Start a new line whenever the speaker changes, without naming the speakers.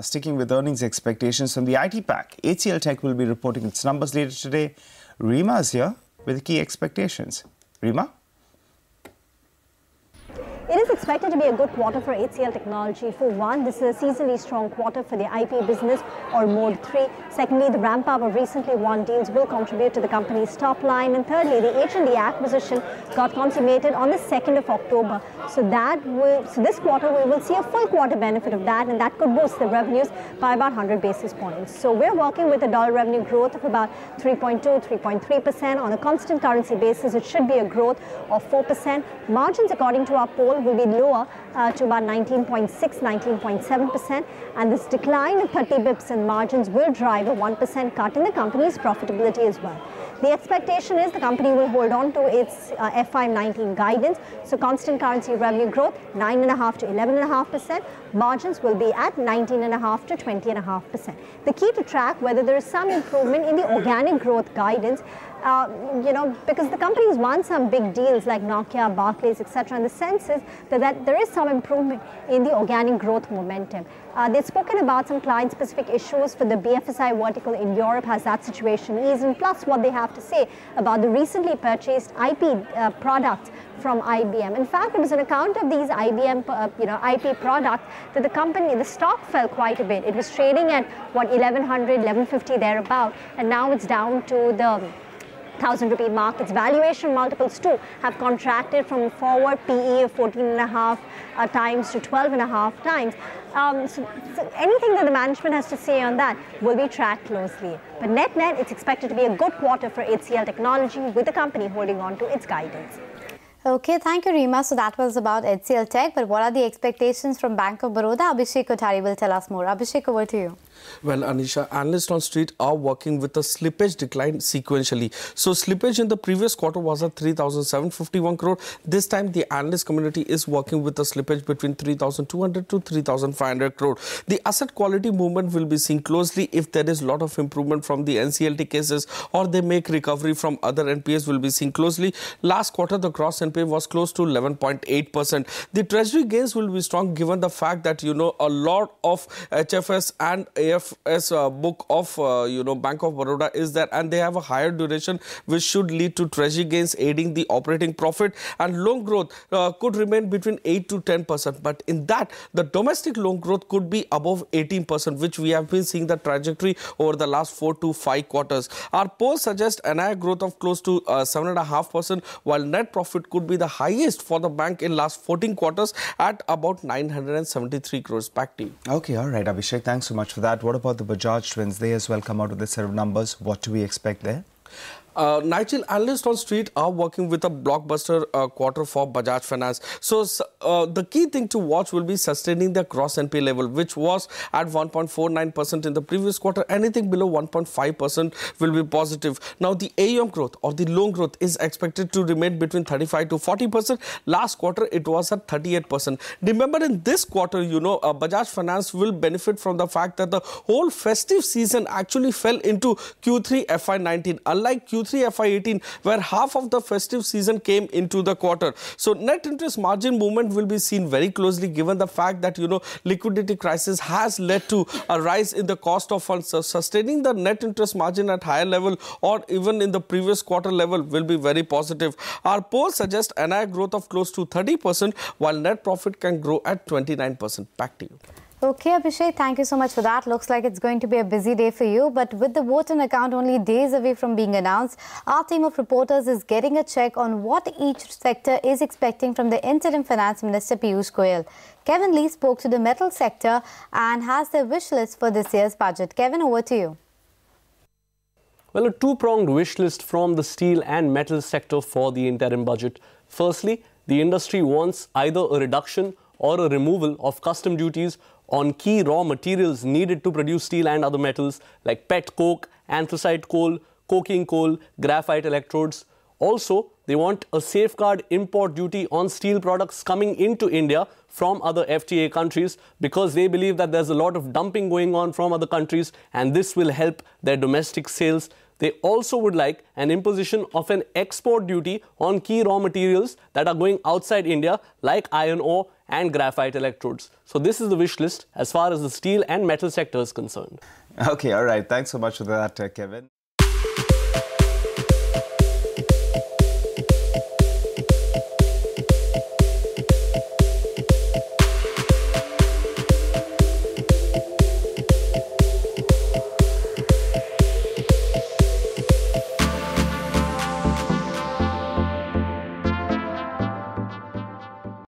Sticking with earnings expectations from the IT pack, HCL Tech will be reporting its numbers later today. Rima is here with the key expectations. Rima?
It is expected to be a good quarter for HCL Technology. For one, this is a seasonally strong quarter for the IP business, or Mode 3. Secondly, the ramp-up of recently won deals will contribute to the company's top line. And thirdly, the H&D acquisition got consummated on the 2nd of October. So this quarter, we will see a full quarter benefit of that, and that could boost the revenues by about 100 basis points. So we're working with a dollar revenue growth of about 3.2, 3.3%. On a constant currency basis, it should be a growth of 4%. Margins, according to our poll, will be lower to about 19.6, 19.7%, and this decline of 30 bips in margins will drive a 1% cut in the company's profitability as well. The expectation is the company will hold on to its FY19 guidance, so constant currency revenue growth 9.5 to 11.5%, margins will be at 19.5 to 20.5%. The key to track whether there is some improvement in the organic growth guidance, because the company has won some big deals like Nokia, Barclays, etc. And the sense is that there is some improvement in the organic growth momentum. They've spoken about some client-specific issues for the BFSI vertical in Europe. Has that situation eased? And plus what they have to say about the recently purchased IP products from IBM. In fact, it was on account of these IBM IP products that the stock fell quite a bit. It was trading at, 1100, 1150 thereabout, and now it's down to the 1,000 rupee mark. Its valuation multiples too have contracted from forward PE of 14.5 times to 12.5 times. So anything that the management has to say on that will be tracked closely. But net-net, it's expected to be a good quarter for HCL Technology, with the company holding on to its guidance.
Okay, thank you, Rima. So that was about HCL Tech. But what are the expectations from Bank of Baroda? Abhishek Kothari will tell us more. Abhishek, over to you.
Well, Anisha, analysts on street are working with a slippage decline sequentially. So slippage in the previous quarter was at 3,751 crore. This time, the analyst community is working with a slippage between 3,200 to 3,500 crore. The asset quality movement will be seen closely. If there is a lot of improvement from the NCLT cases or they make recovery from other NPAs, will be seen closely. Last quarter, the gross NPA was close to 11.8%. The treasury gains will be strong given the fact that, a lot of HFS and AFS book of, Bank of Baroda is there, and they have a higher duration, which should lead to treasury gains aiding the operating profit, and loan growth could remain between 8 to 10%. But in that, the domestic loan growth could be above 18%, which we have been seeing the trajectory over the last 4 to 5 quarters. Our polls suggest NII growth of close to 7.5%, while net profit could be the highest for the bank in last 14 quarters at about 973 crores. Back to you.
Okay, all right, Abhishek, thanks so much for that. What about the Bajaj twins? They as well come out with a set of numbers. What do we expect there?
Nigel, analysts on street are working with a blockbuster quarter for Bajaj Finance. So the key thing to watch will be sustaining the gross NPA level, which was at 1.49% in the previous quarter. Anything below 1.5% will be positive. Now, the AUM growth or the loan growth is expected to remain between 35 to 40%. Last quarter, it was at 38%. Remember, in this quarter, Bajaj Finance will benefit from the fact that the whole festive season actually fell into Q3 FY19, unlike Q3 FY18, where half of the festive season came into the quarter. So net interest margin movement will be seen very closely given the fact that, liquidity crisis has led to a rise in the cost of funds. So sustaining the net interest margin at higher level or even in the previous quarter level will be very positive. Our polls suggest NII growth of close to 30%, while net profit can grow at 29%. Back to you.
Okay, Abhishek, thank you so much for that. Looks like it's going to be a busy day for you. But with the vote on account only days away from being announced, our team of reporters is getting a check on what each sector is expecting from the interim finance minister, Piyush Goyal. Kevin Lee spoke to the metal sector and has their wish list for this year's budget. Kevin, over to you.
Well, a two-pronged wish list from the steel and metal sector for the interim budget. Firstly, the industry wants either a reduction or a removal of custom duties on key raw materials needed to produce steel and other metals like pet coke, anthracite coal, coking coal, graphite electrodes. Also, they want a safeguard import duty on steel products coming into India from other FTA countries, because they believe that there's a lot of dumping going on from other countries, and this will help their domestic sales. They also would like an imposition of an export duty on key raw materials that are going outside India, like iron ore and graphite electrodes. So this is the wish list as far as the steel and metal sector is concerned.
Okay, all right. Thanks so much for that, Kevin.